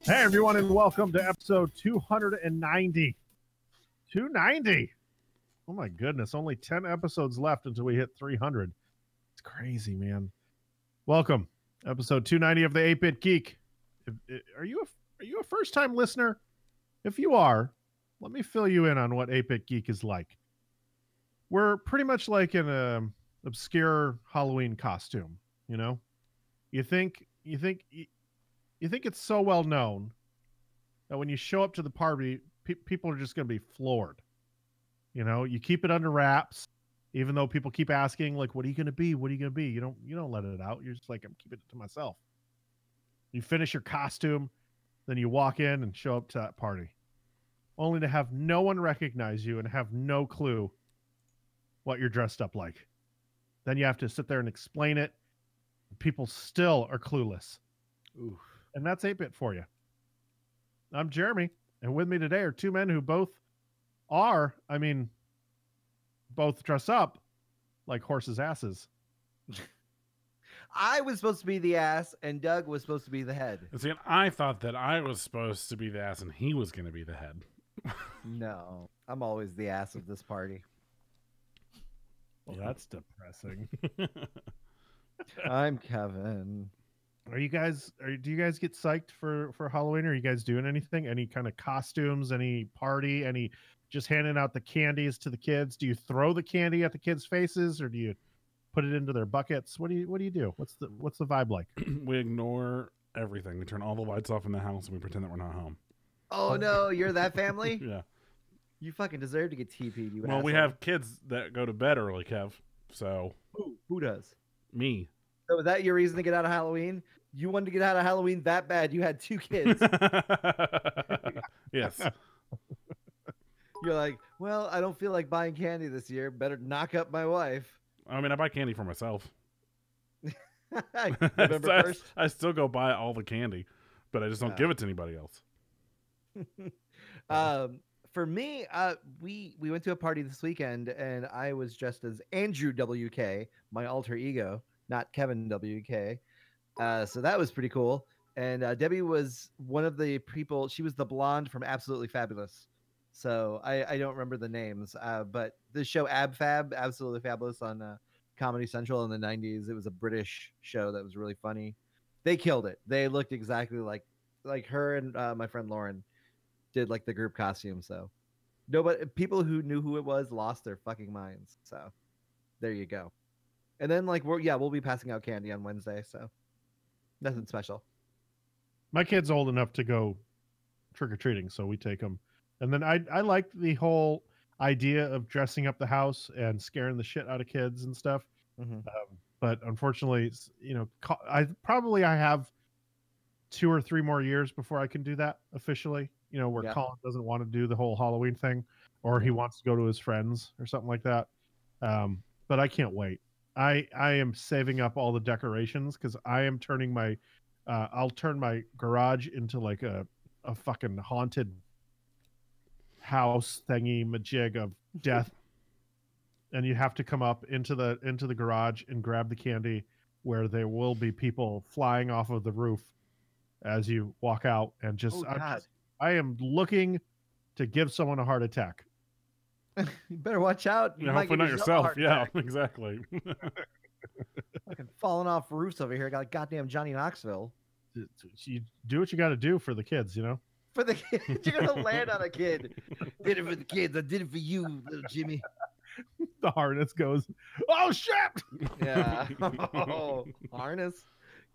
Hey, everyone, and welcome to episode 290. 290. Oh, my goodness. Only 10 episodes left until we hit 300. It's crazy, man. Welcome. Episode 290 of the 8-Bit Geek. Are you a first-time listener? If you are, let me fill you in on what 8-Bit Geek is like. We're pretty much like an obscure Halloween costume, you know? You think it's so well known that when you show up to the party, people are just going to be floored. You know, you keep it under wraps, even though people keep asking, like, "What are you going to be? What are you going to be?" You don't let it out. You're just like, "I'm keeping it to myself." You finish your costume, then you walk in and show up to that party, only to have no one recognize you and have no clue what you're dressed up like. Then you have to sit there and explain it. People still are clueless. Ooh. And that's 8-Bit for you. I'm Jeremy, and with me today are two men who both dress up like horses' asses. I was supposed to be the ass, and Doug was supposed to be the head. See, I thought that I was supposed to be the ass, and he was going to be the head. No, I'm always the ass of this party. Well, that's depressing. I'm Kevin. Do you guys get psyched for Halloween? Are you guys doing anything? Any kind of costumes? Any party? Any just handing out the candies to the kids? Do you throw the candy at the kids' faces, or do you put it into their buckets? What do you do? What's the vibe like? We ignore everything. We turn all the lights off in the house, and we pretend that we're not home. Oh no, you're that family? Yeah. You fucking deserve to get TP'd, you Well, asshole. we have kids that go to bed early, Kev. So Who does? me. So is that your reason to get out of Halloween? You wanted to get out of Halloween that bad, you had 2 kids. Yes. You're like, well, I don't feel like buying candy this year. Better knock up my wife. I mean, I buy candy for myself. November 1st. I still go buy all the candy, but I just don't give it to anybody else. For me, we went to a party this weekend, and I was dressed as Andrew WK, my alter ego, not Kevin WK. So that was pretty cool. And Debbie was one of the people. She was the blonde from Absolutely Fabulous. So I don't remember the names, but the show Ab Fab, Absolutely Fabulous on Comedy Central in the 90s. It was a British show that was really funny. They killed it. They looked exactly like her, and my friend Lauren did like the group costume. So nobody, people who knew who it was lost their fucking minds. So there you go. And then we'll be passing out candy on Wednesday. So nothing special. My kid's old enough to go trick-or-treating, so we take them. And then I liked the whole idea of dressing up the house and scaring the shit out of kids and stuff. Mm-hmm. But unfortunately, I have 2 or 3 more years before I can do that officially. Where Colin doesn't want to do the whole Halloween thing, or he wants to go to his friends or something like that. But I can't wait. I am saving up all the decorations because I am turning I'll turn my garage into like a fucking haunted house thingy majig of death. And you have to come up into the garage and grab the candy, where there will be people flying off of the roof as you walk out, and just I am looking to give someone a heart attack. You better watch out. You hopefully not yourself. Yeah, exactly. Fucking falling off roofs over here. Got goddamn Johnny Knoxville. You do what you got to do for the kids, For the kids, you're gonna land on a kid. Did it for the kids. I did it for you, little Jimmy. The harness goes, oh shit! Yeah. Oh, harness.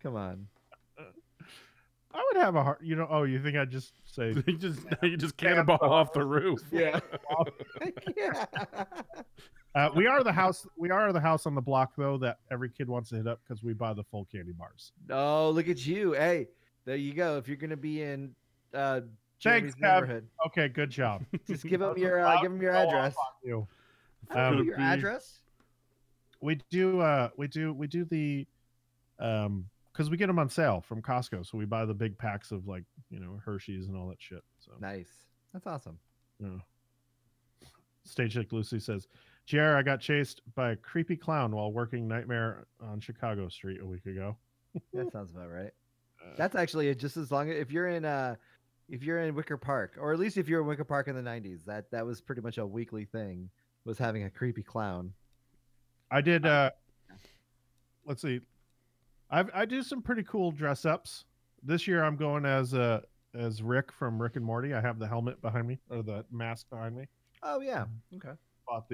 Come on. I would have a heart. You think I'd just say you just cannonball off the roof? Yeah. Yeah. We are the house on the block though that every kid wants to hit up because we buy the full candy bars. Oh, look at you! Hey, there you go. If you're gonna be in Thanks, neighborhood, okay, good job. just give them your address. You. Your address. We do the because we get them on sale from Costco, so we buy the big packs of Hershey's and all that shit. So nice. That's awesome. Yeah. Stage Chick Lucy says, JR, I got chased by a creepy clown while working Nightmare on Chicago Street a week ago. That sounds about right. That's actually just as long if you're in Wicker Park, or at least if you're in Wicker Park in the 90s, that was pretty much a weekly thing, was having a creepy clown. I did. Let's see. I do some pretty cool dress ups. This year I'm going as Rick from Rick and Morty. I have the helmet behind me, or the mask behind me. Oh yeah. Okay. About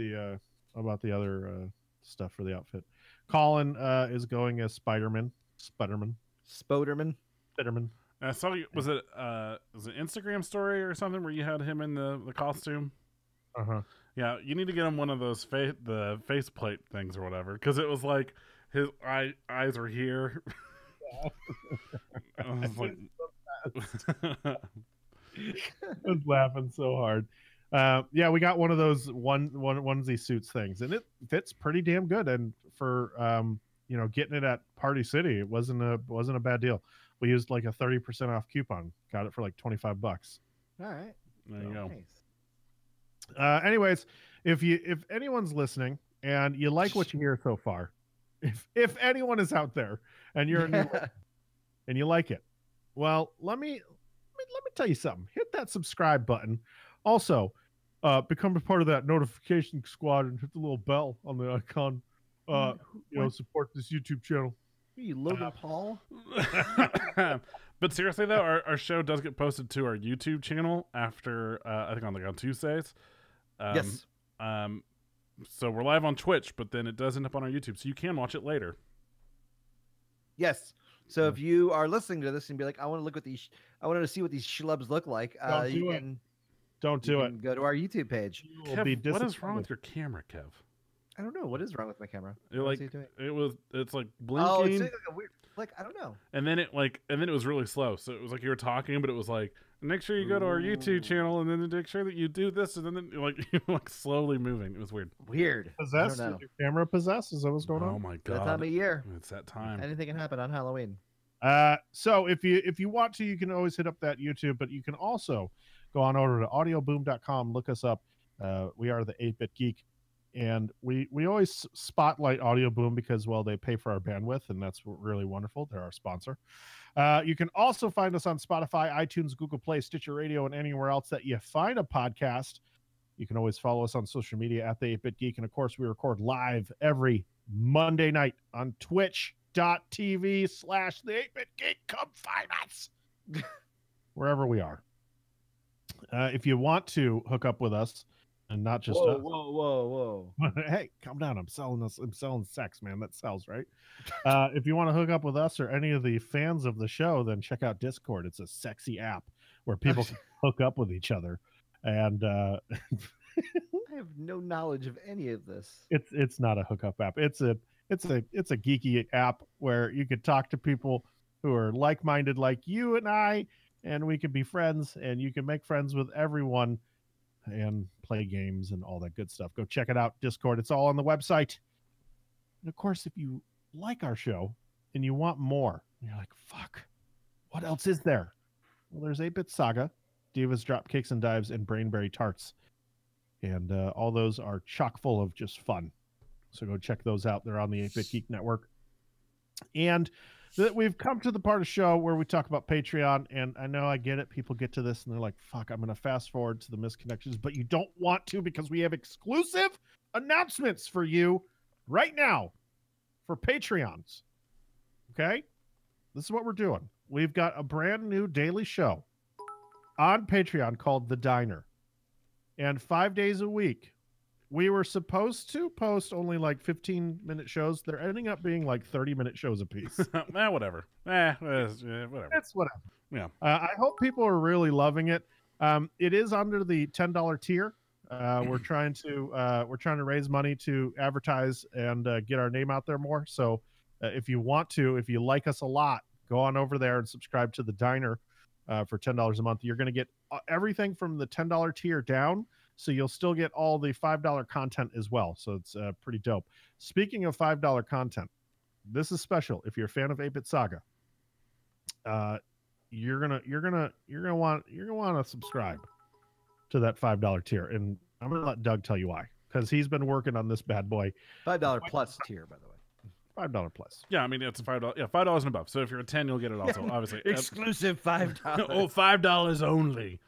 the other stuff for the outfit. Colin is going as Spiderman. Spoderman. Spiderman. I saw you. Was it an Instagram story or something where you had him in the costume? Uh-huh. Yeah, you need to get him one of those the faceplate things or whatever, because it was like his eyes are here. I was like, I was laughing so hard. Yeah, we got one of those onesie suits things, and it fits pretty damn good. And for getting it at Party City, it wasn't a bad deal. We used like a 30% off coupon. Got it for like $25. All right. there you go. Nice. Anyways, if anyone's listening and you like what you hear so far, if anyone is out there and you're a new and you like it, well, let me tell you something. Hit that subscribe button. Also, become a part of that notification squad and hit the little bell on the icon. Support this YouTube channel. Are you Logan Paul? But seriously though, our show does get posted to our YouTube channel after I think on Tuesdays. Yes. So we're live on Twitch, but then it does end up on our YouTube, so you can watch it later. Yes. So if you are listening to this and be like, I want to see what these schlubs look like, Don't do it. Go to our YouTube page. Kev, what is wrong with your camera, Kev? I don't know. What is wrong with my camera? It's like blinking. Oh, it's like a weird flick. I don't know. And then it was really slow. So it was like you were talking, but it was like, make sure you go to our YouTube channel and then make sure that you do this, and then you're like slowly moving. It was weird. Weird. Possessed? Is your camera possessed? Is that what's going on? Oh my god! That time of year. It's that time. Anything can happen on Halloween. So if you want to, you can always hit up that YouTube, but you can also go on over to audioboom.com, look us up. We are the 8-Bit Geek, and we always spotlight Audio Boom because, well, they pay for our bandwidth, and that's really wonderful. They're our sponsor. You can also find us on Spotify, iTunes, Google Play, Stitcher Radio, and anywhere else that you find a podcast. You can always follow us on social media at the 8-Bit Geek, and of course, we record live every Monday night on twitch.tv/the 8-Bit Geek. Come find us wherever we are. If you want to hook up with us, and not just whoa. Hey, calm down. I'm selling sex, man. That sells, right? If you want to hook up with us or any of the fans of the show, then check out Discord. It's a sexy app where people can hook up with each other. And I have no knowledge of any of this. It's not a hookup app. It's a geeky app where you could talk to people who are like-minded like you and I, and we can be friends, and you can make friends with everyone and play games and all that good stuff. Go check it out, Discord. It's all on the website. And of course, if you like our show and you want more, you're like, fuck, what else is there? Well, there's 8-Bit Saga, Divas Drop Kicks and Dives, and Brainberry Tarts. And all those are chock full of just fun. So go check those out. They're on the 8-Bit Geek Network. And we've come to the part of the show where we talk about Patreon, and I know I get it. People get to this and they're like, fuck, I'm going to fast forward to the misconnections, but you don't want to because we have exclusive announcements for you right now for Patreons. Okay? This is what we're doing. We've got a brand new daily show on Patreon called The Diner. And 5 days a week, we were supposed to post only like 15-minute shows. They're ending up being like 30-minute shows a piece. Whatever. Whatever. It's whatever. Yeah. I hope people are really loving it. It is under the $10 tier. We're trying to raise money to advertise and get our name out there more. So if you like us a lot, go on over there and subscribe to the Diner for $10 a month. You're going to get everything from the $10 tier down. So you'll still get all the $5 content as well. So it's pretty dope. Speaking of $5 content, this is special. If you're a fan of 8-Bit Saga, you're gonna want to subscribe to that $5 tier. And I'm gonna let Doug tell you why, because he's been working on this bad boy. $5 plus tier, by the way. $5 plus. Yeah, I mean it's $5. Yeah, $5 and above. So if you're a 10, you'll get it also. Obviously, Exclusive $5. Oh, $5 only.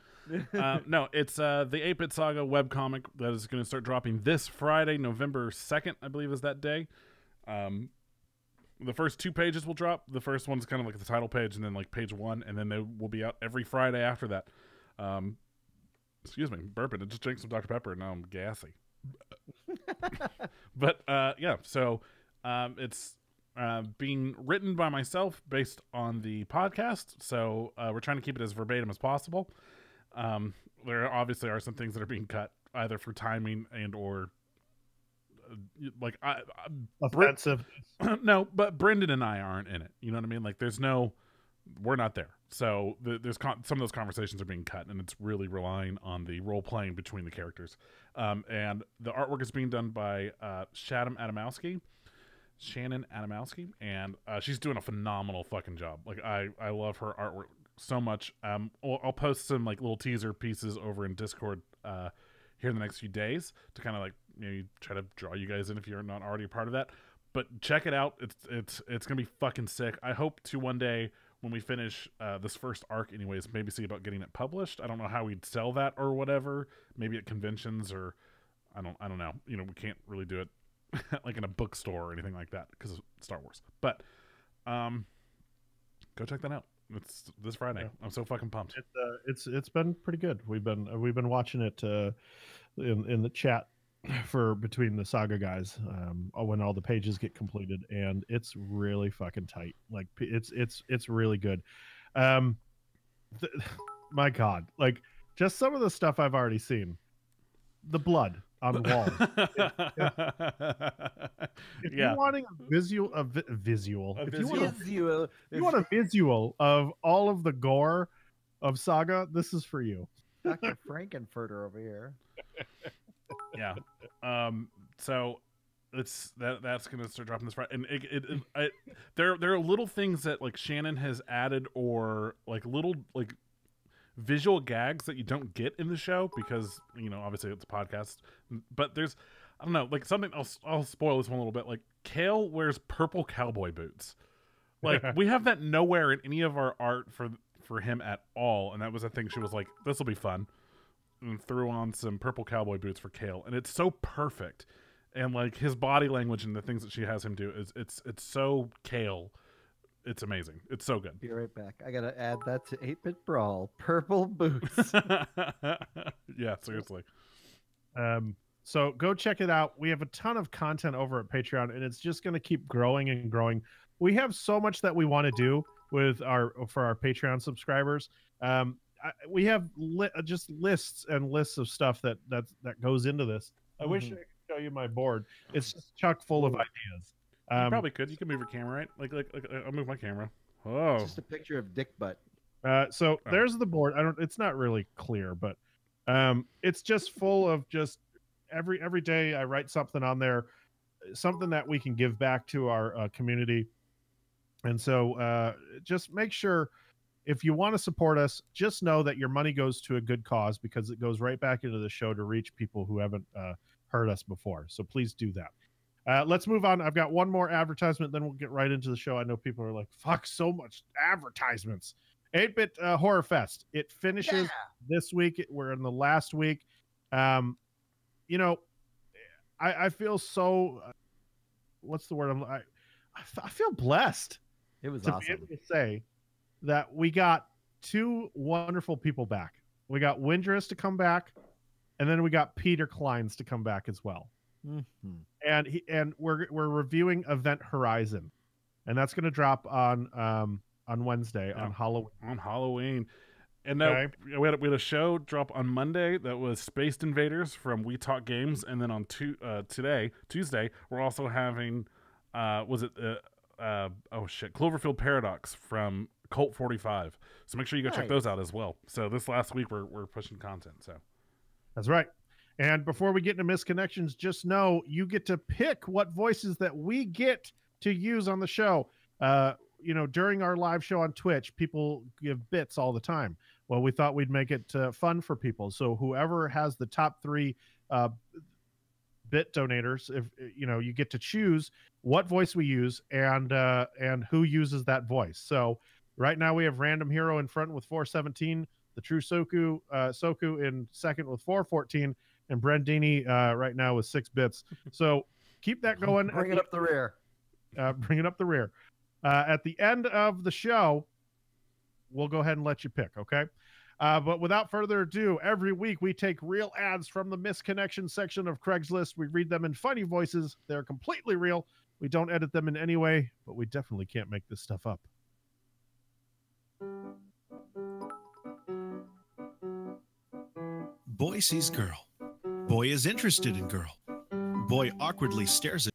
No, it's the 8-Bit Saga webcomic that is going to start dropping this Friday, November 2nd, I believe is that day. The first 2 pages will drop. The first one's kind of like the title page, and then like page 1, and then they will be out every Friday after that. Excuse me, burping. I just drank some Dr. Pepper, and now I'm gassy. But yeah, so it's being written by myself based on the podcast. So we're trying to keep it as verbatim as possible. There obviously are some things that are being cut either for timing and or like offensive. No, but Brendan and I aren't in it. You know what I mean? Like we're not there. So there's some of those conversations are being cut, and it's really relying on the role playing between the characters. And the artwork is being done by Shannon Adamowski, and she's doing a phenomenal fucking job. Like I love her artwork so much. I'll post some like little teaser pieces over in Discord here in the next few days to kind of like maybe try to draw you guys in if you're not already a part of that. But check it out. It's gonna be fucking sick. I hope to one day when we finish this first arc, anyways, maybe see about getting it published. I don't know how we'd sell that or whatever. Maybe at conventions or I don't know. You know, we can't really do it like in a bookstore or anything like that because of Star Wars. But go check that out. It's this Friday. Yeah. I'm so fucking pumped. It's been pretty good. We've been watching it in the chat for between the Saga guys when all the pages get completed, and it's really fucking tight. Like it's really good. My God, like just some of the stuff I've already seen. The blood on the wall. If you're wanting a visual, if you want a visual of all of the gore of Saga, this is for you. Dr. Frankenfurter over here. Yeah. So that's gonna start dropping this Friday, and there are little things that like Shannon has added or like little like visual gags that you don't get in the show because you know obviously it's a podcast, but there's I don't know like something I'll spoil this one a little bit. Like Kale wears purple cowboy boots. Like we have that nowhere in any of our art for him at all, and that was a thing she was like, this will be fun, and threw on some purple cowboy boots for Kale, and it's so perfect. And like his body language and the things that she has him do is it's so Kale. It's amazing. It's so good. Be right back. I gotta add that to 8-Bit Brawl. Purple boots. Yeah, seriously. So go check it out. We have a ton of content over at Patreon, and it's just going to keep growing and growing. We have so much that we want to do for our Patreon subscribers. We have just lists and lists of stuff that goes into this. I wish I could show you my board. It's just chock full of ideas. You probably could. You can move your camera, right? Like I'll move my camera. Oh, just a picture of Dick Butt. There's the board. It's not really clear, but it's just full of just every day I write something on there, something that we can give back to our community. And so just make sure if you want to support us, just know that your money goes to a good cause because it goes right back into the show to reach people who haven't heard us before. So please do that. Let's move on. I've got one more advertisement, then we'll get right into the show. I know people are like, fuck, so much advertisements. 8-Bit Horror Fest. It finishes this week. We're in the last week. You know, I feel so, what's the word? I feel blessed. It was to awesome. be able to say that we got 2 wonderful people back. We got Windress to come back, and then we got Peter Kleins to come back as well. Mm-hmm. And we're reviewing Event Horizon, and that's going to drop on Wednesday on Halloween. On Halloween, and now we had a show drop on Monday that was Space Invaders from We Talk Games, and then on Tuesday, we're also having Cloverfield Paradox from Cult 45. So make sure you go check those out as well. So this last week we're pushing content. So that's right. And before we get into misconnections, just know you get to pick what voices that we get to use on the show. You know, during our live show on Twitch, people give bits all the time. Well, we thought we'd make it fun for people. So whoever has the top 3 bit donators, if you get to choose what voice we use and who uses that voice. So right now we have Random Hero in front with 417, the True Soku in second with 414, and Brendini right now with 6 bits. So keep that going. Bring it up the rear. Bring it up the rear. At the end of the show, we'll go ahead and let you pick, okay? But without further ado, every week we take real ads from the misconnection section of Craigslist. We read them in funny voices. They're completely real. We don't edit them in any way, but we definitely can't make this stuff up. Boy sees girl. Boy is interested in girl. Boy awkwardly stares at.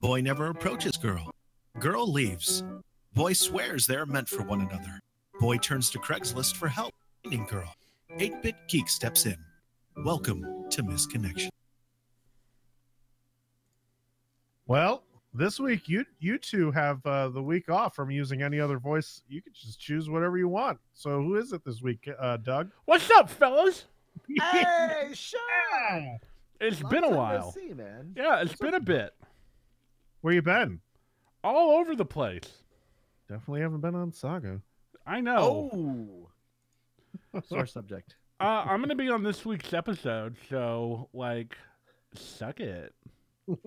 Boy never approaches girl. Girl leaves. Boy swears they're meant for one another. Boy turns to Craigslist for help finding girl. 8-Bit Geek steps in. Welcome to Misconnection. Well, this week you two have the week off from using any other voice. You can just choose whatever you want. So who is it this week, Doug? What's up, fellas? Hey, Sean! It's Long been a time no while. see, man. Yeah, it's been a bit. Where you been? All over the place. Definitely haven't been on Saga. I know. Oh, sore subject. I'm going to be on this week's episode, so, like, suck it. So,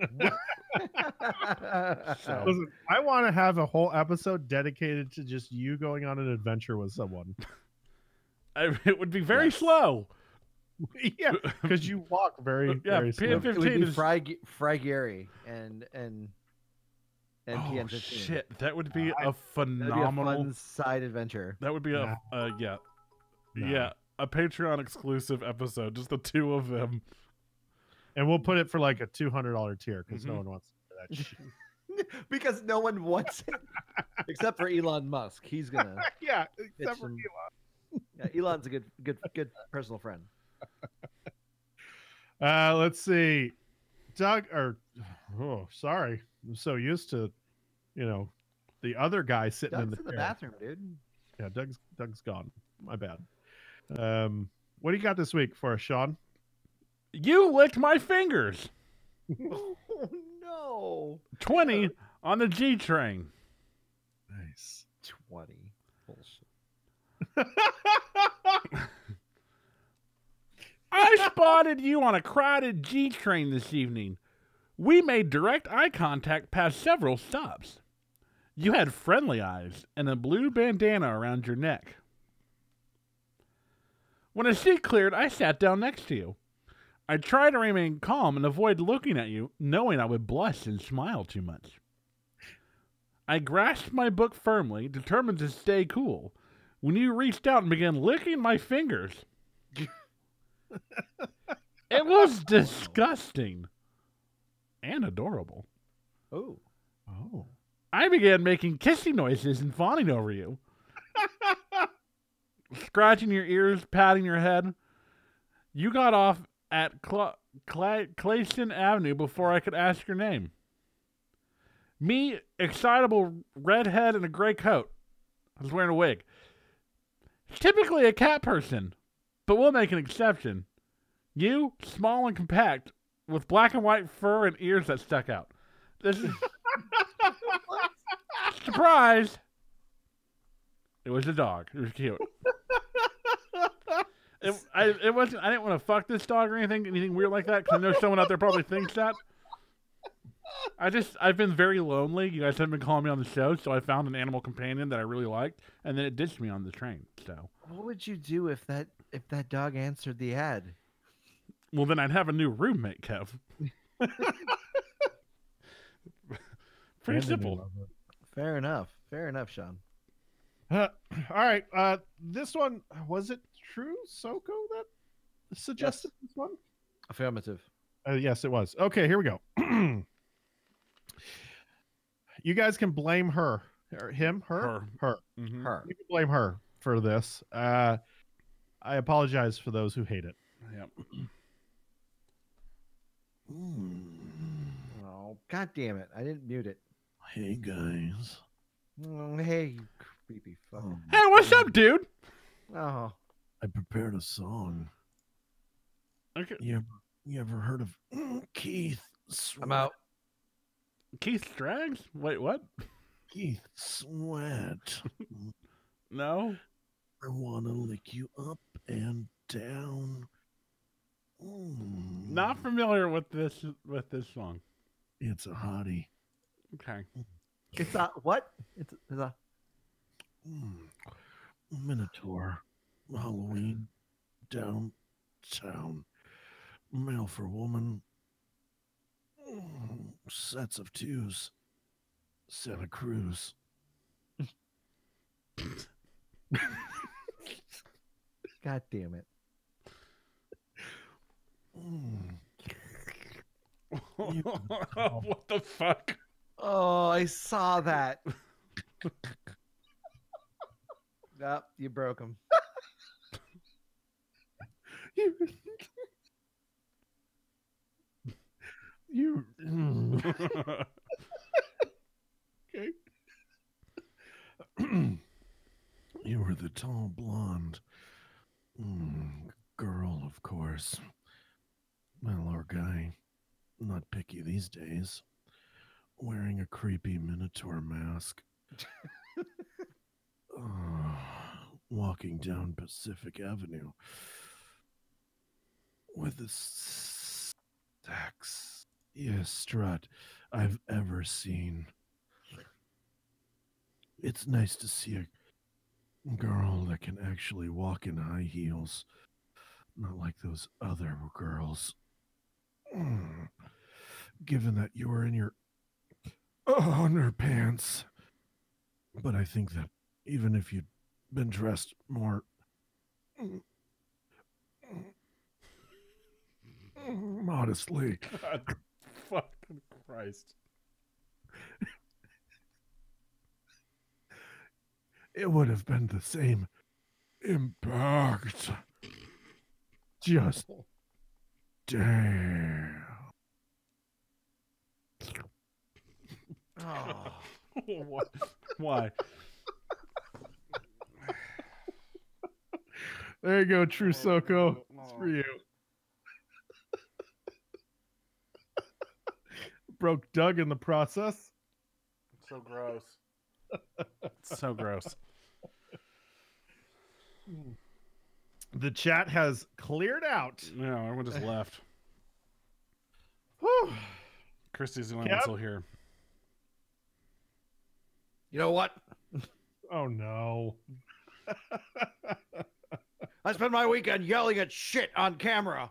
Listen, I want to have a whole episode dedicated to just you going on an adventure with someone. it would be very slow. Yeah, because you walk very, Yeah, very slow. It would be is- Fry Gary and Oh, PN15. shit. That would be a That'd be a phenomenal... fun side adventure. That would be Nah. yeah. Nah. Yeah, a Patreon exclusive episode, just the two of them. And we'll put it for like a $200 tier because no Mhm. one wants that shit. Because no one wants it except for Elon Musk. He's gonna. Yeah, It's except for some- Elon. Yeah, Elon's a good personal friend. Let's see. Doug, sorry. I'm so used to, the other guy sitting Doug's in in the chair. bathroom, dude. Yeah, Doug's gone. My bad. What do you got this week for us, Sean? You licked my fingers. Oh no. 20 on the G train. Nice. 20. Bullshit. I spotted you on a crowded G train this evening. We made direct eye contact past several stops. You had friendly eyes and a blue bandana around your neck. When a seat cleared, I sat down next to you. I tried to remain calm and avoid looking at you, knowing I would blush and smile too much. I grasped my book firmly, determined to stay cool, when you reached out and began licking my fingers. It was disgusting and adorable. Oh. Oh. I began making kissing noises and fawning over you. Scratching your ears, patting your head. You got off at Clayton Avenue before I could ask your name. Me, excitable redhead in a gray coat. I was wearing a wig. Typically a cat person, but we'll make an exception. You, small and compact, with black and white fur and ears that stuck out. This is... Surprise! It was a dog. It was cute. It wasn't. I didn't want to fuck this dog or anything weird like that, because I know someone out there probably thinks that. I've been very lonely. You guys haven't been calling me on the show, so I found an animal companion that I really liked, and then it ditched me on the train. So, What would you do if that dog answered the ad? well, then I'd have a new roommate, Kev. Pretty simple. Fair enough, Sean. All right. This one, was it True Soko that suggested this one? Affirmative. Yes, it was. Okay, here we go. You guys can blame her. Or him? Her? Her. Mhm. Her. You can blame her for this. I apologize for those who hate it. Yep. Oh, god damn it! I didn't mute it. Hey, guys. Oh, hey, you creepy fuck. Hey, what's up, dude? Oh, I prepared a song. Okay. You You ever heard of Keith I'm Sweat? out. Keith Straggs? Wait, what? Keith Sweat. No. I want to lick you up and down. Not familiar with this song. It's a hottie. Okay. It's a what? It's a Minotaur. Halloween. Downtown. Male for woman. Sets of twos. Santa Cruz. God damn it. What the fuck? Oh, I saw that. Yep, you broke him. You. Okay. You were the tall blonde girl, of course. Well, or guy. Not picky these days. Wearing a creepy Minotaur mask. Walking down Pacific Avenue with the sexiest strut I've ever seen. It's nice to see a girl that can actually walk in high heels, not like those other girls. Given that you were in your underpants, but I think that even if you'd been dressed more modestly, God fucking Christ. it would have been the same impact. Just damn. Oh. What? Why? There you go, True Soko. It's for you. Broke Doug in the process. So gross. So gross. The chat has cleared out. No, everyone just left. Whew. Christy's the only one still here. You know what? Oh no. I spent my weekend yelling at shit on camera.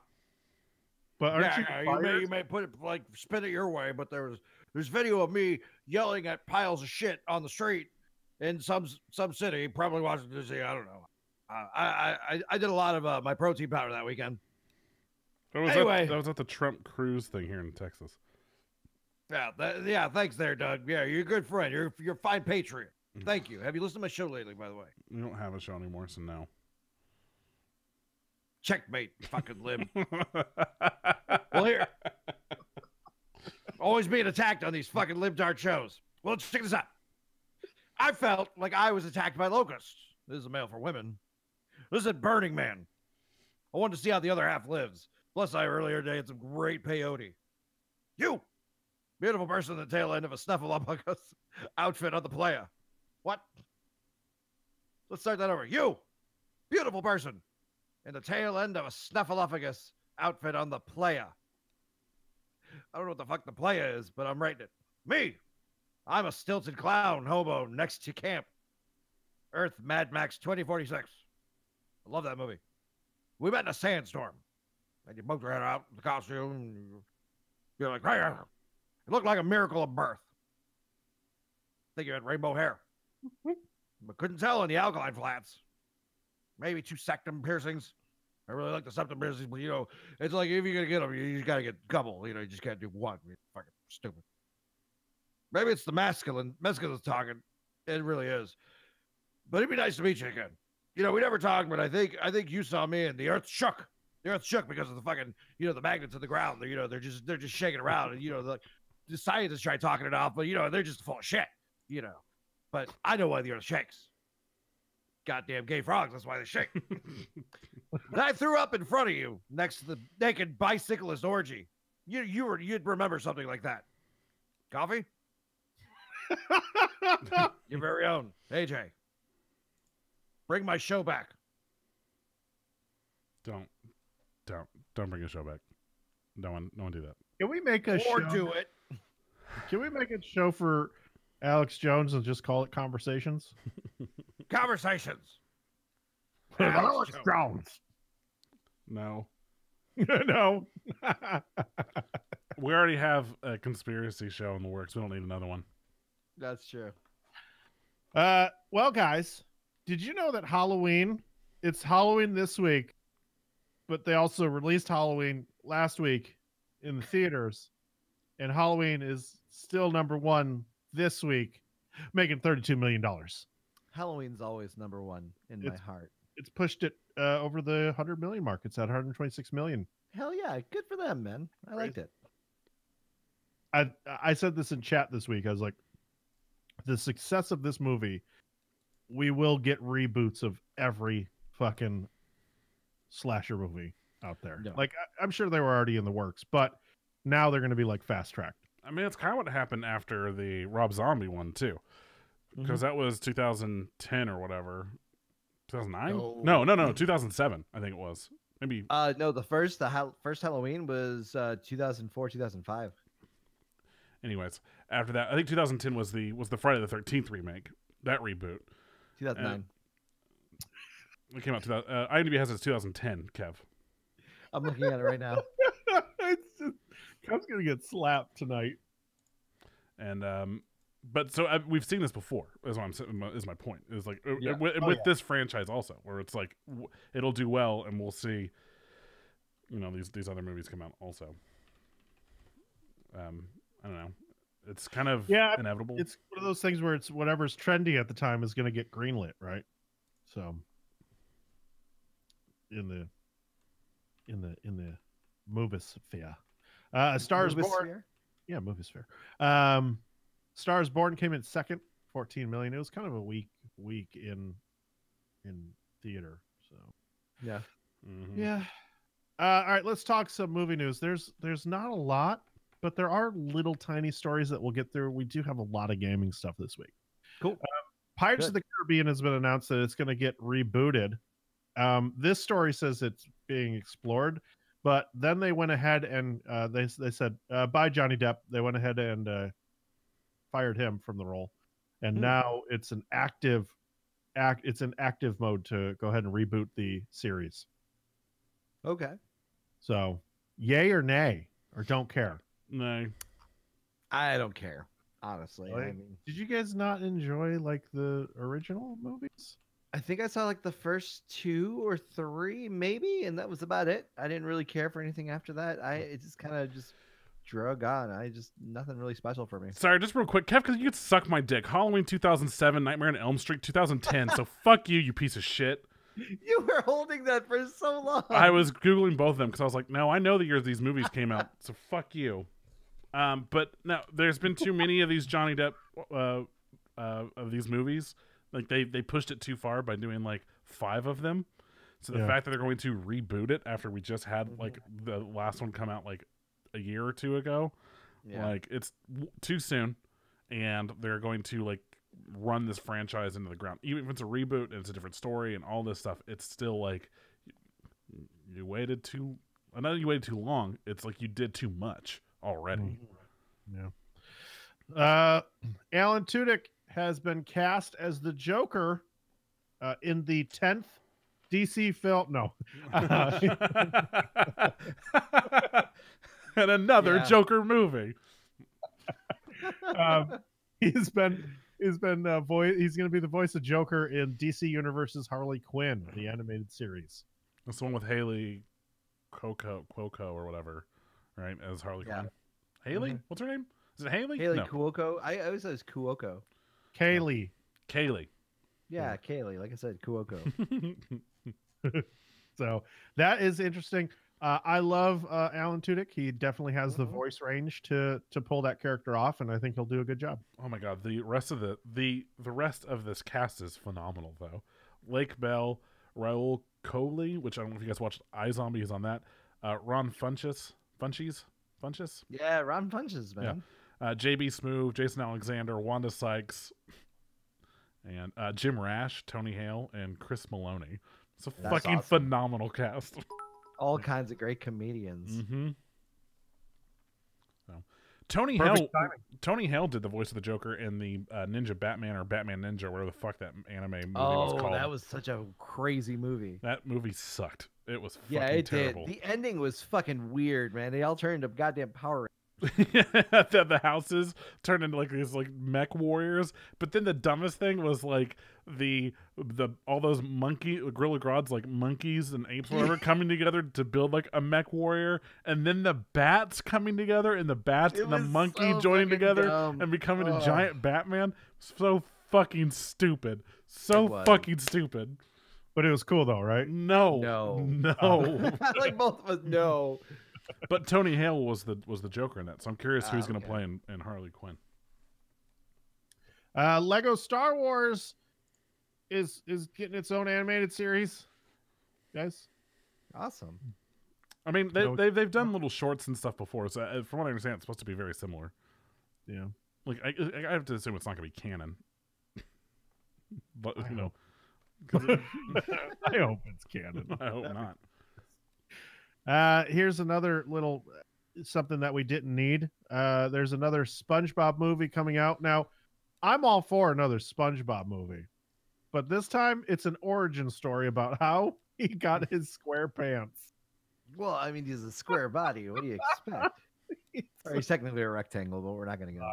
But aren't you fired? you may put it like spin it your way, but there's video of me yelling at piles of shit on the street in some city, probably Washington D.C. I don't know. I did a lot of my protein powder that weekend. That was at the Trump cruise thing here in Texas. Yeah, thanks there, Doug. Yeah, you're a good friend. You're a fine patriot. Thank you. Have you listened to my show lately, by the way? We don't have a show anymore, so no. Checkmate, fucking lib. Well, here. Always being attacked on these fucking libtard shows. Well, check this out. I felt like I was attacked by locusts. This is a mail for women. This is at Burning Man. I wanted to see how the other half lives. Plus, I earlier today had some great peyote. You, beautiful person at the tail end of a snuffleupagus outfit on the playa. What? Let's start that over. You, beautiful person in the tail end of a snuffleupagus outfit on the playa. I don't know what the fuck the playa is, but I'm writing it. Me, I'm a stilted clown hobo next to camp. Earth Mad Max 2046. I love that movie. We met in a sandstorm. And you poked your head out in the costume. And you're like, hey, it looked like a miracle of birth. I think you had rainbow hair. But couldn't tell in the alkaline flats. Maybe 2 septum piercings. I really like the septum piercings, but it's like if you're going to get them, you just got to get a couple. You just can't do one. You're fucking stupid. Maybe it's the masculine talking. It really is. But it'd be nice to meet you again. We never talked, but I think you saw me and the earth shook. The earth shook because of the fucking, the magnets in the ground. They're just shaking around, and the scientists try talking it off, but they're just full of shit. But I know why the earth shakes. goddamn gay frogs. That's why they shake. And I threw up in front of you next to the naked bicyclist orgy. You'd remember something like that. Coffee? Your very own AJ. Bring my show back. Don't bring a show back. No one do that. Can we make a Or show? do it. Can we make a show for Alex Jones and just call it Conversations? Conversations. Alex Jones. No. No. We already have a conspiracy show in the works. We don't need another one. That's true. Well, guys, did you know that Halloween? It's Halloween this week, but they also released Halloween last week in the theaters, and Halloween is still #1 this week, making $32 million. Halloween's always #1 in my heart. It's pushed it over the 100 million mark. It's at 126 million. Hell yeah, good for them, man. I liked it. I said this in chat this week. I was like, the success of this movie, we will get reboots of every fucking slasher movie out there. No. Like, I'm sure they were already in the works, but now they're going to be like fast tracked. I mean, it's kind of what happened after the Rob Zombie one too, because that was 2010 or whatever. 2009? No, 2007. I think it was. Maybe. No, the first Halloween was 2004, 2005. Anyways, after that, I think 2010 was the Friday the 13th remake. That reboot. 2009. It came out. IMDb has it as 2010. Kev. I'm looking at it right now. Kev's gonna get slapped tonight. And but so we've seen this before. Is what is my point. Is like Yeah. with this franchise also, where it's like it'll do well, and we'll see. You know, these other movies come out also. I don't know. It's kind of inevitable. It's one of those things where it's whatever's trendy at the time is going to get greenlit, right? So in the moviesphere. Stars Born. Yeah, moviesphere. Stars Born came in second, 14 million. It was kind of a weak in theater. So Yeah. Mm-hmm. yeah. All right, let's talk some movie news. There's not a lot, but there are little tiny stories that we'll get through. We do have a lot of gaming stuff this week. Cool. Pirates of the Caribbean has been announced that it's going to get rebooted. This story says it's being explored, but then they went ahead and they said bye Johnny Depp. They went ahead and fired him from the role, and now it's an active mode to go ahead and reboot the series. Okay. So, yay or nay, or don't care. No. I don't care, honestly. Like, I mean, did you guys not enjoy like the original movies? I think I saw like the first 2 or 3, maybe, and that was about it. I didn't really care for anything after that. It just kind of just drug on. Nothing really special for me. Sorry, just real quick, Kev, because you could suck my dick. Halloween 2007, Nightmare on Elm Street 2010. So fuck you piece of shit. You were holding that for so long. I was Googling both of them because I was like, no, I know the year these movies came out, so fuck you. But no, there's been too many of these Johnny Depp of these movies. Like they pushed it too far by doing like 5 of them. So the fact that they're going to reboot it after we just had like the last one come out like a year or 2 ago, like it's too soon, and they're going to like run this franchise into the ground. Even if it's a reboot and it's a different story and all this stuff, it's still like you waited too. I know you waited too long. It's like you did too much already. Yeah. Alan Tudyk has been cast as the Joker in the 10th DC film. No. And another Joker movie. He's going to be the voice of Joker in DC Universe's Harley Quinn, the animated series. That's the one with Haley Cuoco or whatever, right? As Harley Quinn. Haley? What's her name? Is it Haley? Haley Cuoco. I always said it's Cuoco. Kaylee. Yeah, Kaylee. Like I said, Cuoco. So that is interesting. I love Alan Tudyk. He definitely has the voice range to pull that character off, and I think he'll do a good job. Oh my god, the rest of the rest of this cast is phenomenal though. Lake Bell, Raul Coley, which I don't know if you guys watched iZombie, he's on that. Ron Funches. Yeah, Ron Punches, man. JB Smoove, Jason Alexander, Wanda Sykes, and Jim Rash, Tony Hale, and Chris Maloney. It's a fucking phenomenal cast. All kinds of great comedians. Mm-hmm. So, Tony Hale did the voice of the Joker in the Ninja Batman or Batman Ninja, whatever the fuck that anime movie was called. That was such a crazy movie. That movie sucked. It was fucking terrible. Did. The ending was fucking weird, man. They all turned into goddamn Power Rangers. The houses turned into like these like mech warriors, but then the dumbest thing was like the all those gorilla grods, like monkeys and apes or whatever, coming together to build like a mech warrior, and then the bats coming together, and the bats and the monkey joining together and becoming a giant Batman. So fucking stupid. Fucking stupid. But it was cool though, right? No. Like both of us, no. But Tony Hale was the Joker in that, so I'm curious who's going to play in Harley Quinn. Lego Star Wars is getting its own animated series, guys. Awesome. I mean, they've done little shorts and stuff before, so from what I understand, it's supposed to be very similar. Yeah, like I have to assume it's not going to be canon, but you know, I hope it's canon. I hope not. Here's another little something that we didn't need. There's another SpongeBob movie coming out. Now, I'm all for another SpongeBob movie, but this time it's an origin story about how he got his square pants. Well, I mean, he's a square body. What do you expect? Or he's technically a rectangle, but we're not going to go.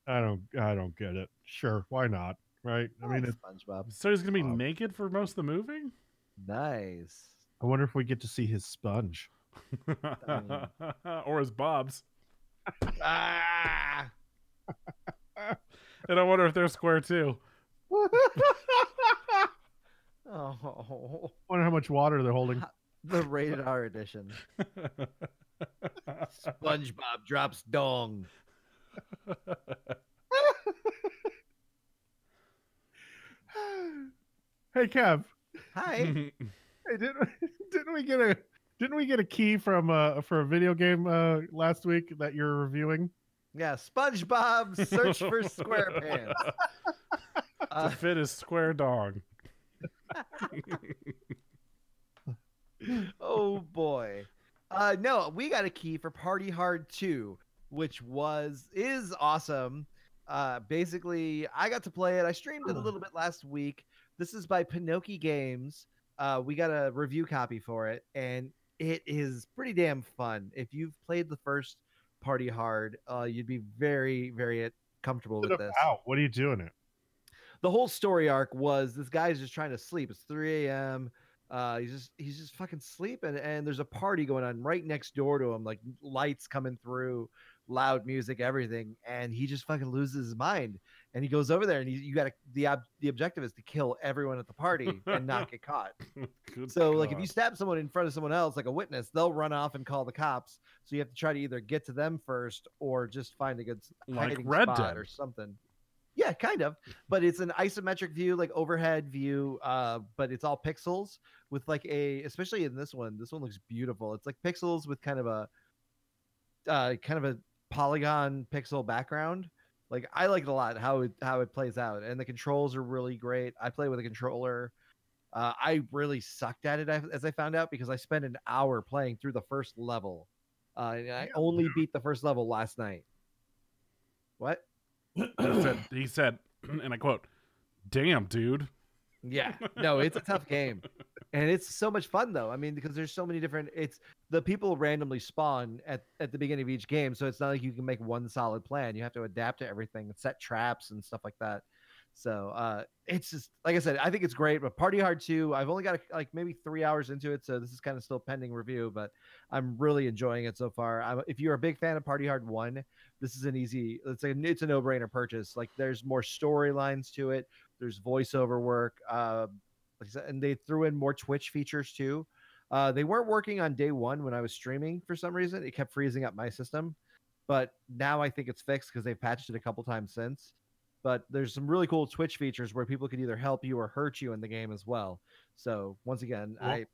I don't get it. Sure, why not? Right? I mean, it's SpongeBob. So he's going to be naked for most of the movie? Nice. I wonder if we get to see his sponge. Or his bobs. Ah! And I wonder if they're square too. Oh. Wonder how much water they're holding. The rated R edition. SpongeBob drops dong. Hey, Kev. Hi. Hey, didn't we get a key from for a video game last week that you're reviewing? Yeah, SpongeBob Search for SquarePants. To fit his square dog. Oh boy. No, we got a key for Party Hard 2, which is awesome. Basically, I got to play it. I streamed it a little bit last week. This is by Pinocchio Games. We got a review copy for it, and it is pretty damn fun. If you've played the first Party Hard, you'd be very, very comfortable with this. What are you doing it? The whole story arc was this guy's just trying to sleep. It's 3 a.m. He's just fucking sleeping, and there's a party going on right next door to him, like lights coming through, loud music, everything, and he just fucking loses his mind. And he goes over there, and the objective is to kill everyone at the party and not get caught. So, like, if you stab someone in front of someone else, like a witness, they'll run off and call the cops. So you have to try to either get to them first or just find a good hiding spot or something. Yeah, kind of. But it's an isometric view, like overhead view. But it's all pixels with like especially in this one looks beautiful. It's like pixels with kind of a polygon pixel background. Like, I like it a lot how it plays out, and the controls are really great. I play with a controller. I really sucked at it, as I found out, because I spent an hour playing through the first level, and I only beat the first level last night. What? He said, and I quote, "Damn, dude." Yeah, no, it's a tough game, and it's so much fun though. I mean, because there's so many different. It's the people randomly spawn at the beginning of each game, so it's not like you can make one solid plan. You have to adapt to everything and set traps and stuff like that. So it's just, like I said, I think it's great. But Party Hard 2, I've only got like maybe 3 hours into it, so this is kind of still pending review. But I'm really enjoying it so far. If you're a big fan of Party Hard 1, this is it's a no-brainer purchase. Like, there's more storylines to it. There's voiceover work, and they threw in more Twitch features too. They weren't working on day one when I was streaming for some reason. It kept freezing up my system, but now I think it's fixed because they've patched it a couple times since. but there's some really cool Twitch features where people can either help you or hurt you in the game as well. So once again, I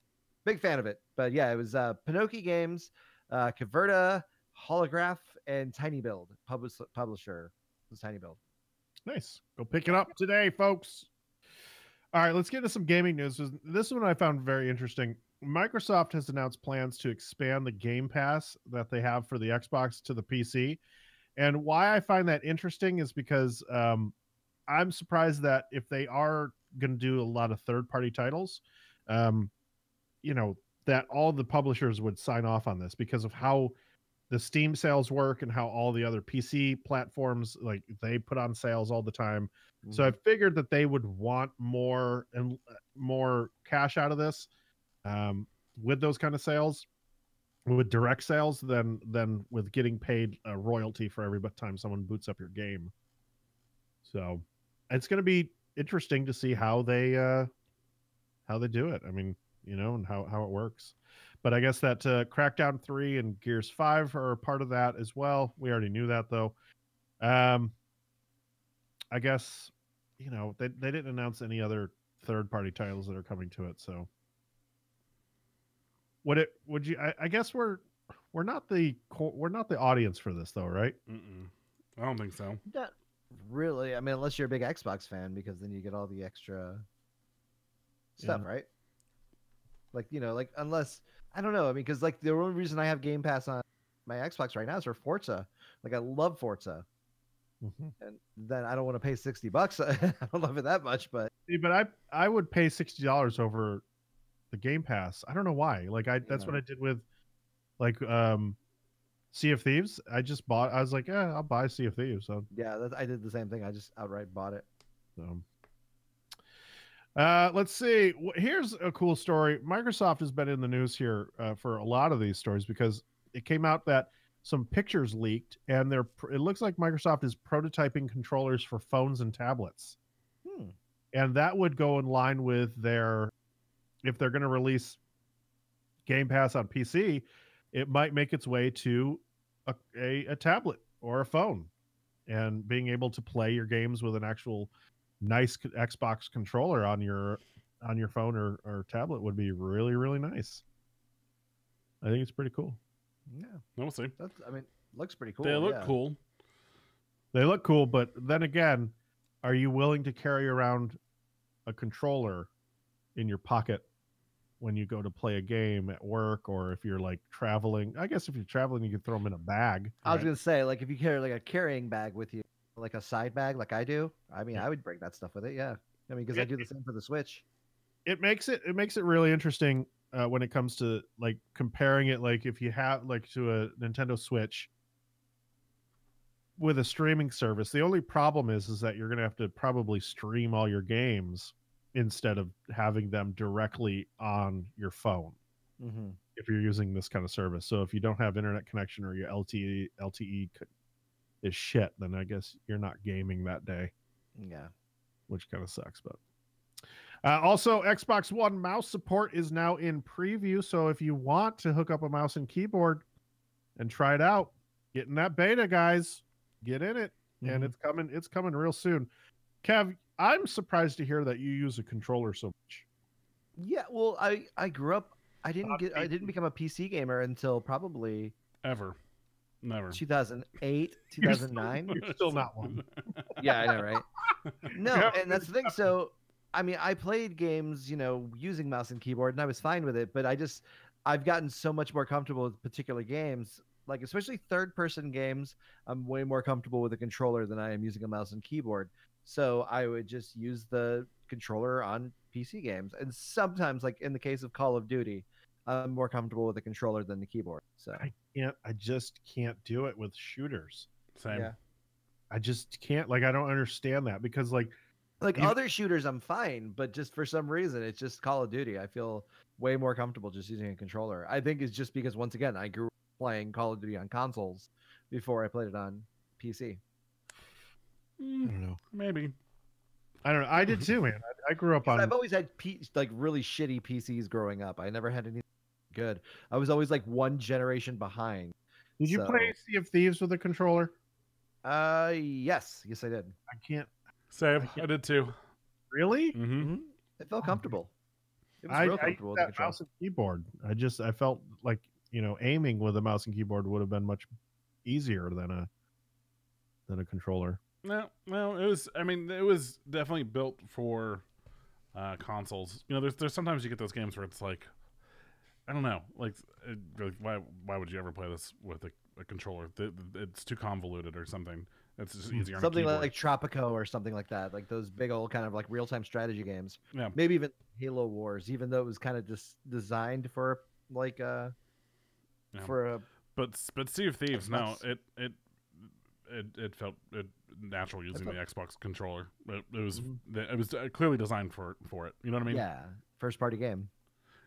big fan of it. But yeah, it was Pinoki Games, Caverta, Holograph, and Tiny Build. Publisher was Tiny Build. Nice. Go pick it up today, folks. All right, let's get into some gaming news. This one I found very interesting. Microsoft has announced plans to expand the Game Pass that they have for the Xbox to the PC. And why I find that interesting is because I'm surprised that if they are going to do a lot of third-party titles, that all the publishers would sign off on this because of how the Steam sales work and how all the other PC platforms, like, they put on sales all the time. So I figured that they would want more and more cash out of this with those kind of sales, with direct sales, than with getting paid a royalty for every time someone boots up your game. So it's going to be interesting to see how they do it. I mean, and how it works. But I guess that Crackdown 3 and Gears 5 are a part of that as well. We already knew that, though. I guess, they didn't announce any other third-party titles that are coming to it. So I guess we're not the audience for this, though, right? I don't think so. Not really. I mean, unless you're a big Xbox fan, because then you get all the extra stuff, right? Like, unless, I don't know. I mean, because like the only reason I have Game Pass on my Xbox right now is for Forza. Like, I love Forza. And then I don't want to pay $60. I don't love it that much, but I would pay $60 over the Game Pass. I don't know why. Like, that's what I did with like Sea of Thieves. I was like, yeah, I'll buy Sea of Thieves. So yeah, I did the same thing. I just outright bought it. So let's see. Here's a cool story. Microsoft has been in the news here for a lot of these stories because it came out that some pictures leaked, and it looks like Microsoft is prototyping controllers for phones and tablets. And that would go in line with if they're going to release Game Pass on PC, it might make its way to a tablet or a phone, and being able to play your games with an actual nice Xbox controller on your phone or tablet would be really, really nice. I think it's pretty cool. Yeah, we'll see. Looks pretty cool. They look cool. They look cool, but then again, are you willing to carry around a controller in your pocket when you go to play a game at work, or if you're like traveling? I guess if you're traveling, you can throw them in a bag. I was gonna say, like, if you carry like a carrying bag with you, like a side bag, like I do. I mean, I would bring that stuff with it. Yeah, I mean, because I do the same for the Switch. It makes it really interesting when it comes to like comparing it, like if you have like to a Nintendo Switch with a streaming service. The only problem is that you're going to have to probably stream all your games instead of having them directly on your phone if you're using this kind of service. So if you don't have internet connection, or your LTE is shit, then I guess you're not gaming that day. Yeah, which kind of sucks. But also, Xbox One mouse support is now in preview. So if you want to hook up a mouse and keyboard and try it out, get in that beta, guys. Get in it, and it's coming. It's coming real soon. Kev, I'm surprised to hear that you use a controller so much. Yeah, well, I grew up. I didn't become a PC gamer until probably never 2008, 2009. You're still not one. Yeah, I know, right? No, and that's the thing. So, I mean, I played games, using mouse and keyboard, and I was fine with it. But I've gotten so much more comfortable with particular games, like especially third-person games. I'm way more comfortable with a controller than I am using a mouse and keyboard. So I would just use the controller on PC games, and sometimes, like in the case of Call of Duty, I'm more comfortable with the controller than the keyboard. So I just can't do it with shooters. Same. Yeah. I just can't. Like, I don't understand that, because like other shooters I'm fine, but just for some reason it's just Call of Duty. I feel way more comfortable just using a controller. I think it's just because, once again, I grew up playing Call of Duty on consoles before I played it on PC. I don't know. Maybe. I don't know. I did too, man. I grew up on. I've always had like really shitty PCs growing up. I never had anything good. I was always like one generation behind. Did you play Sea of Thieves with a controller? Yes, I did. I can't. Same. I did too. Really? Mm-hmm. It felt comfortable. It was I real used comfortable with the that control. mouse and keyboard. I felt like aiming with a mouse and keyboard would have been much easier than a controller. No, well, it was. I mean, it was definitely built for consoles. There's sometimes you get those games where it's like, I don't know, like why would you ever play this with a controller? It's too convoluted or something. It's just easier on Something a keyboard. like Tropico or something like that, like those big old kind of like real-time strategy games. Yeah. Maybe even Halo Wars, even though it was kind of just designed for like Yeah. for a But Sea of Thieves, no, Xbox. it felt natural using the felt- Xbox controller. It was clearly designed for it. You know what I mean? yeah, first party game.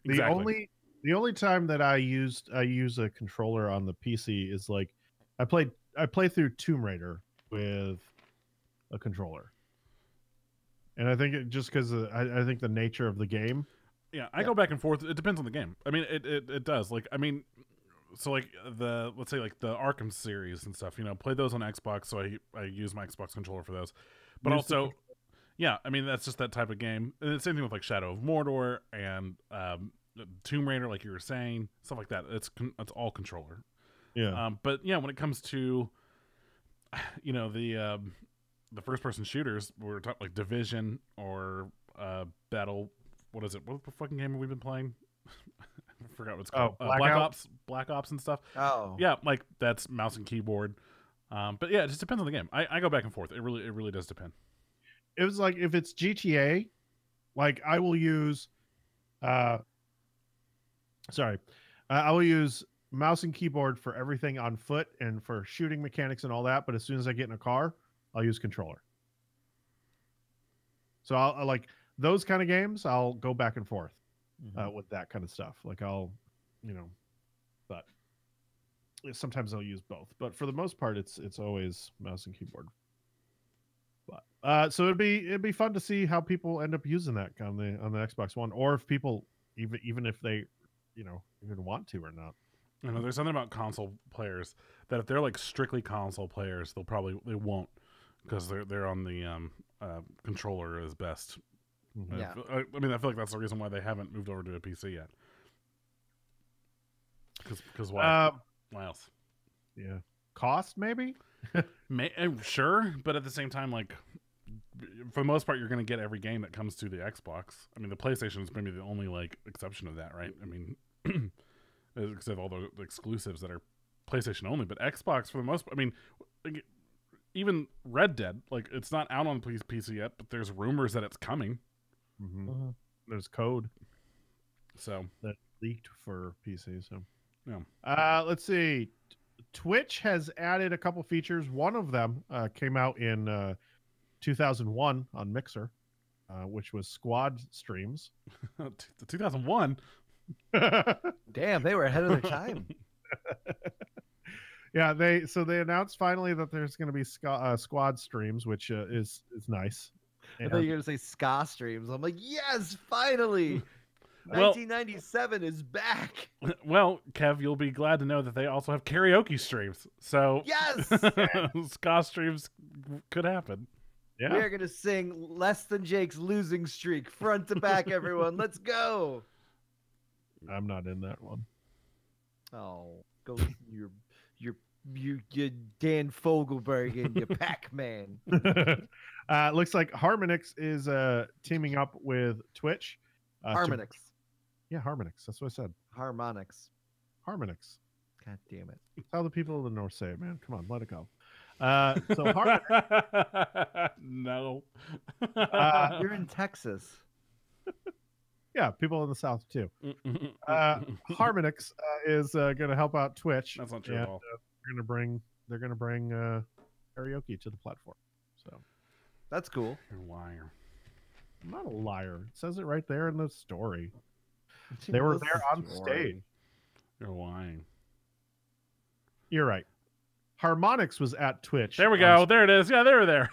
Exactly. The only time that I use a controller on the PC is like I played through Tomb Raider with a controller, and I think it just because I think the nature of the game. Yeah, I go back and forth. It depends on the game. I mean, it does. Like, I mean, so like let's say like the Arkham series and stuff. Play those on Xbox, so I use my Xbox controller for those. But Use the also, yeah, I mean that's just that type of game. And the same thing with like Shadow of Mordor and Tomb Raider, like you were saying, stuff like that. It's all controller. Yeah. But yeah, when it comes to the first person shooters, we're talking like Division or Battle. What is it? What fucking game have we been playing? I forgot what it's called. Black Ops and stuff. Oh, Yeah, like that's mouse and keyboard. But yeah, it just depends on the game. I go back and forth. It really does depend. It was like if it's GTA, like I will use I will use mouse and keyboard for everything on foot and for shooting mechanics and all that, but as soon as I get in a car, I'll use controller. So I like those kind of games, I'll go back and forth with that kind of stuff. Like I'll, but sometimes I'll use both. But for the most part, it's always mouse and keyboard. But so it'd be fun to see how people end up using that on the Xbox One, or if people even if they, even want to or not. There's something about console players that if they're like strictly console players, they won't because they're on the controller is best. Yeah. I mean, I feel like that's the reason why they haven't moved over to a PC yet. Because why? Why else? Yeah, cost maybe. Sure, but at the same time, like for the most part, you're going to get every game that comes to the Xbox. I mean, the PlayStation is maybe the only like exception of that, right? I mean, except all the exclusives that are PlayStation only, but Xbox for the most part. I mean, like, even Red Dead, like it's not out on PC yet, but there's rumors that it's coming. Mm-hmm. There's code, so that leaked for PC. So yeah. Let's see. Twitch has added a couple features. One of them came out in 2001 on Mixer, which was squad streams. 2001. Damn, they were ahead of their time. Yeah, they announced finally that there's going to be squad streams, which is nice. I thought you were going to say ska streams. I'm like, yes, finally. Well, 1997 is back. Well, Kev, you'll be glad to know that they also have karaoke streams. So Yes, ska streams could happen. Yeah, we are going to sing Less Than Jake's Losing Streak front to back. Everyone, let's go. I'm not in that one. Oh, go you Dan Fogelberg and your Pac-Man. Looks like Harmonix is teaming up with Twitch. Harmonix. Yeah, Harmonix. That's what I said. Harmonix. Harmonix. God damn it. That's how the people of the North say it, man. Come on, let it go. So Harmonix. No. You're in Texas. Yeah, people in the South too. Harmonix is going to help out Twitch. That's not true at all. They're going to bring karaoke to the platform. So That's cool. You're a liar. I'm not a liar. It says it right there in the story. They were there on stage. You're lying. You're right. Harmonix was at Twitch. There we go. There it is. Yeah, they were there.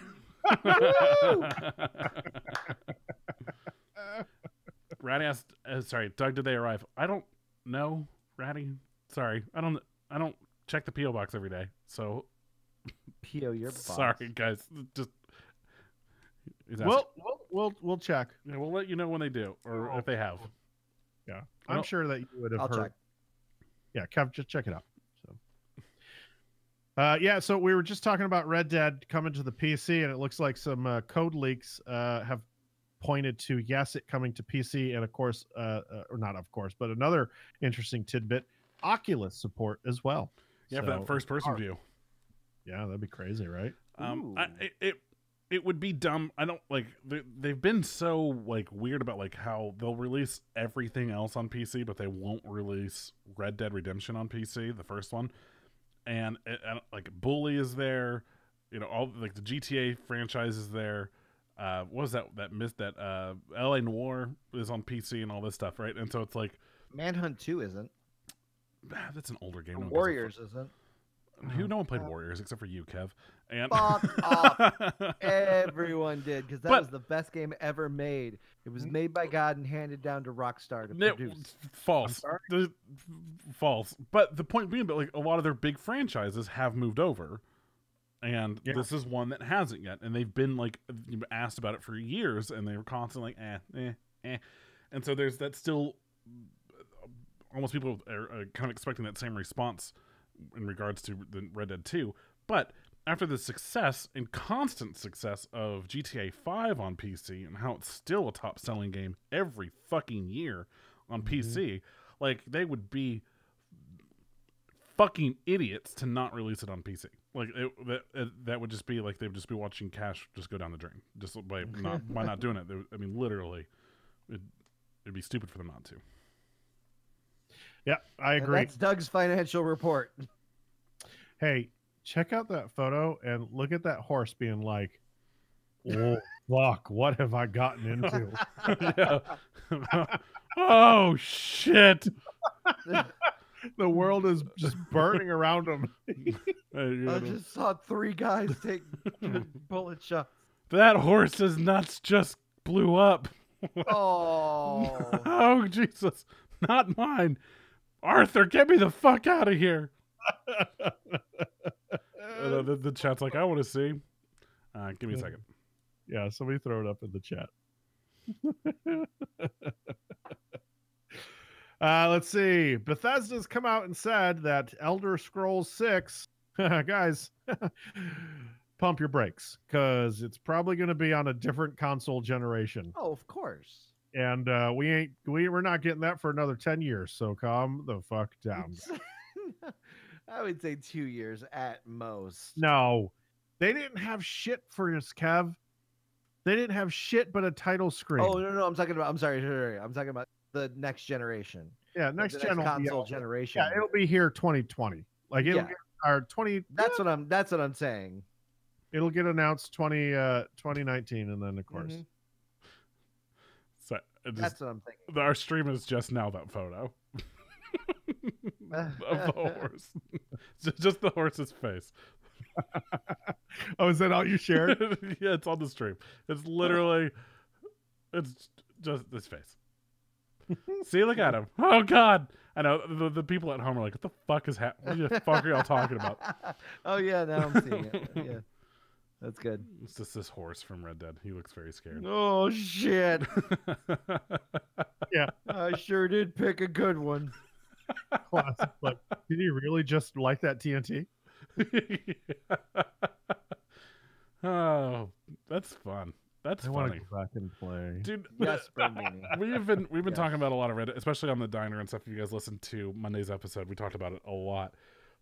Ratty asked, sorry, Doug, did they arrive? I don't know, Ratty. Sorry. I don't check the P.O. box every day. So P.O. your boss. sorry, guys. Just He's asking. We'll check. Yeah, we'll let you know when they do, or if they have. Yeah, I'm sure that you would have I'll heard. check. Yeah, Kev, just check it out. So, so we were just talking about Red Dead coming to the PC, and it looks like some code leaks have pointed to it coming to PC, and of course, or not of course, but another interesting tidbit: Oculus support as well. Yeah, for that first-person view. Yeah, that'd be crazy, right? It would be dumb. I don't like. They've been so like weird about like how they'll release everything else on PC, but they won't release Red Dead Redemption on PC, the first one. And like Bully is there, all like the GTA franchise is there. What was that LA Noire is on PC and all this stuff, right? And so it's like Manhunt 2 isn't. That's an older game. Warriors isn't. No one played Warriors except for you, Kev. And Fuck off. Everyone did, because that was the best game ever made. It was made by God and handed down to Rockstar to produce. False. False. But the point being that like a lot of their big franchises have moved over. And this is one that hasn't yet. And they've been like asked about it for years, and they were constantly like, And so there's that still almost people are kind of expecting that same response in regards to the Red Dead 2. But after the success and constant success of GTA 5 on PC and how it's still a top-selling game every fucking year on PC, like, they would be fucking idiots to not release it on PC. Like, that would just be like they would just be watching cash just go down the drain. Just by not doing it. I mean, literally, it'd be stupid for them not to. Yeah, I agree. That's Doug's financial report. Hey, check out that photo and look at that horse being like, oh, fuck, what have I gotten into? Oh, shit. The world is just burning around him. I just saw 3 guys take bullet shots. That horse's nuts just blew up. Oh. Oh, Jesus. Not mine. Arthur, get me the fuck out of here. The chat's like, I want to see. Give me a second. Yeah, somebody throw it up in the chat. Let's see. Bethesda's come out and said that Elder Scrolls 6, guys, pump your brakes, because it's probably going to be on a different console generation. Oh, of course. And we're not getting that for another 10 years, so calm the fuck down. I would say 2 years at most. No, they didn't have shit for us, Kev. They didn't have shit but a title screen. Oh, no, I'm talking about the next generation. Yeah, next console generation. Yeah, it'll be here 2020. Like it'll get our 20. That's what I'm saying. It'll get announced 2019, and then of course. Mm-hmm. So that's what I'm thinking. Our stream is just now that photo of the horse. Just the horse's face. Oh, is that all you shared? Yeah, it's on the stream. It's literally, it's just this face. See, look at him. Oh God! I know the people at home are like, "What the fuck is happening? What the fuck are y'all talking about?" Oh yeah, now I'm seeing it. Yeah, that's good. It's just this horse from Red Dead. He looks very scared. Oh shit! Yeah, I sure did pick a good one. Classic. Like, did he really just like that TNT? Oh, that's fun. That's I funny. want to go back and play, dude. Yes, we've been talking about a lot of Reddit, especially on the diner and stuff. If you guys listened to Monday's episode, we talked about it a lot.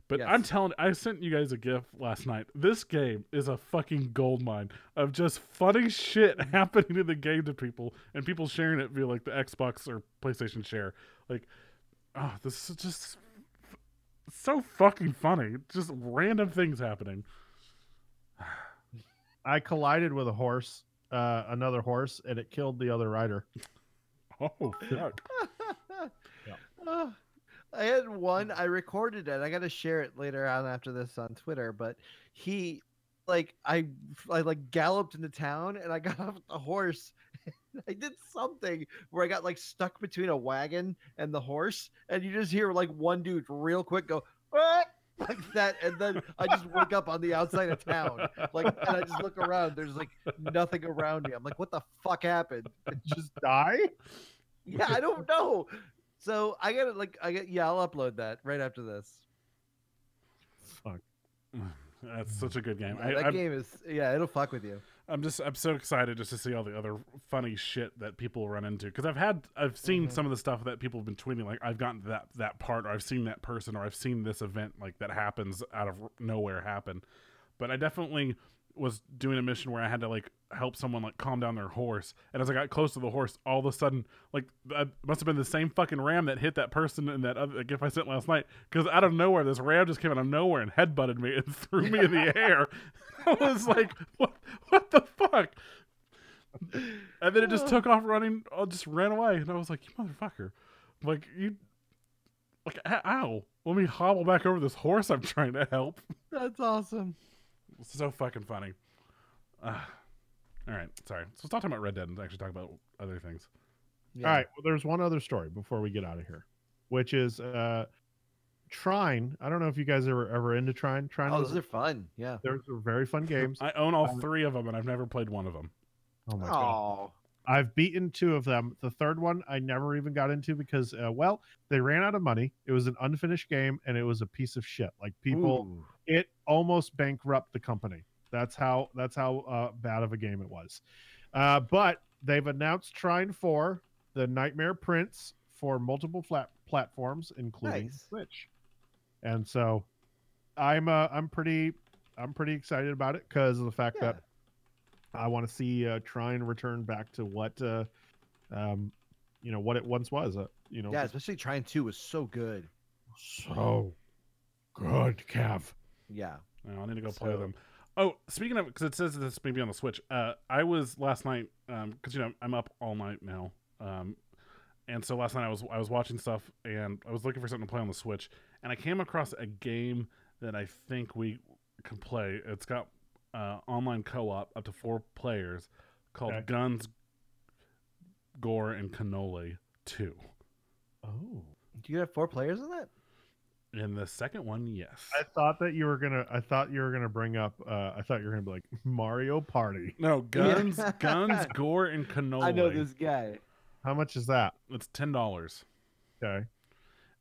But yes. I'm telling, I sent you guys a GIF last night. This game is a fucking goldmine of just funny shit happening in the game to people, and people sharing it via like the Xbox or PlayStation share. Like, oh, this is just so fucking funny. Just random things happening. I collided with a horse, another horse, and it killed the other rider. Oh, fuck. Yeah. I had one. I recorded it. I got to share it later on after this on Twitter. But he, like, I galloped into town and I got off the horse. I did something where I got like stuck between a wagon and the horse, and you just hear like one dude real quick go, "Ah!" like that, and then I just wake up on the outside of town, like, and I just look around. There's like nothing around me. I'm like, what the fuck happened? Just die? Yeah, I don't know. So I'll upload that right after this. Fuck. That's such a good game. Yeah, that game is, it'll fuck with you. I'm so excited just to see all the other funny shit that people run into, because I've seen some of the stuff that people have been tweeting, like I've gotten to that part, or I've seen that person, or I've seen this event like that happens out of nowhere happen. But I definitely was doing a mission where I had to like help someone like calm down their horse, and as I got close to the horse, all of a sudden, like, I must have been the same fucking ram that hit that person in that other gift I sent last night, because out of nowhere this ram just came out of nowhere and headbutted me and threw me in the air. I was like, what the fuck? And then it just took off running, just ran away, and I was like, you motherfucker, like, you, like, ow, let me hobble back over this horse I'm trying to help. That's awesome. It's so fucking funny. All right, sorry. So let's not talk about Red Dead and actually talk about other things. Yeah. All right. Well, there's one other story before we get out of here, which is Trine. I don't know if you guys are ever into Trine. Trine. Oh, those are fun. Yeah. They're very fun games. I own all 3 of them, and I've never played one of them. Oh my god. I've beaten 2 of them. The third one I never even got into because, well, they ran out of money. It was an unfinished game, and it was a piece of shit. Like people, it almost bankrupted the company. That's how bad of a game it was. But they've announced Trine 4, the Nightmare Prince, for multiple platforms, including Switch. And so, I'm pretty excited about it because of the fact that I want to see Trine return back to what what it once was. Yeah, especially Trine 2 was so good. So good, Kev. Yeah. I need to go play them. Oh, speaking of, because it says this maybe on the Switch. I was last night, because I'm up all night now, and so last night I was watching stuff, and I was looking for something to play on the Switch, and I came across a game that I think we can play. It's got online co-op up to 4 players, called Guns, Gore, and Cannoli 2. Oh, do you have 4 players in that? In the second one, yes. I thought you were gonna bring up. I thought you were gonna be like Mario Party. No, Guns, Gore, and Cannoli. I know this guy. How much is that? It's $10. Okay.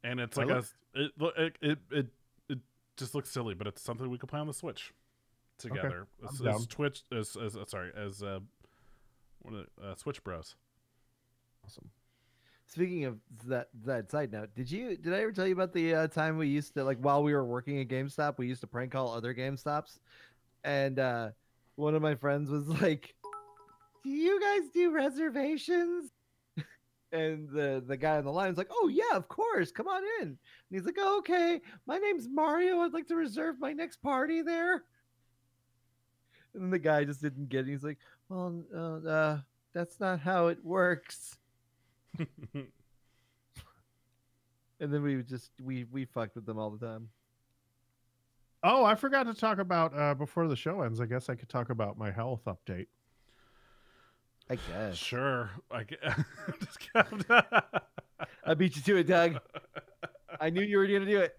And it's like it just looks silly, but it's something we could play on the Switch together. Okay. As Switch Bros. Awesome. Speaking of that side note, did I ever tell you about the time we used to, like, while we were working at GameStop, we used to prank call other GameStops, and one of my friends was like, "Do you guys do reservations?" And the guy on the line was like, "Oh yeah, of course, come on in." And he's like, "Oh, okay, my name's Mario. I'd like to reserve my next party there." And then the guy just didn't get it. He's like, "Well, that's not how it works." And then we fucked with them all the time. Oh, I forgot to talk about before the show ends. I guess I could talk about my health update. I guess. Sure. I beat you to it, Doug. I knew you were going to do it.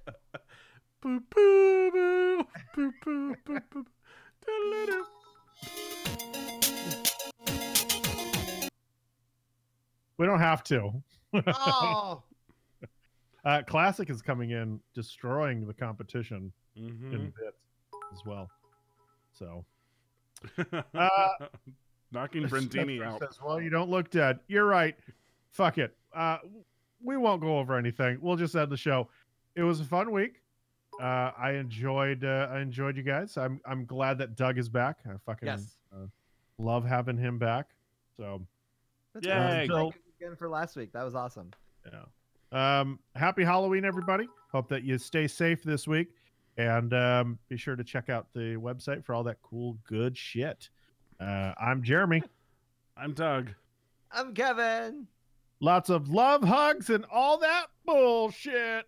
Boo, boo, boo, boo, boo, boo, boo. We don't have to. Oh. Classic is coming in, destroying the competition Mm-hmm. in bits as well. So, knocking Brentini out. Says, well, you don't look dead. You're right. Fuck it. We won't go over anything. We'll just end the show. It was a fun week. I enjoyed you guys. I'm glad that Doug is back. I fucking love having him back. So, yay! Again for last week. That was awesome. Yeah. Happy Halloween, everybody. Hope that you stay safe this week, and be sure to check out the website for all that cool, good shit. I'm Jeremy. I'm Doug. I'm Kevin. Lots of love, hugs, and all that bullshit.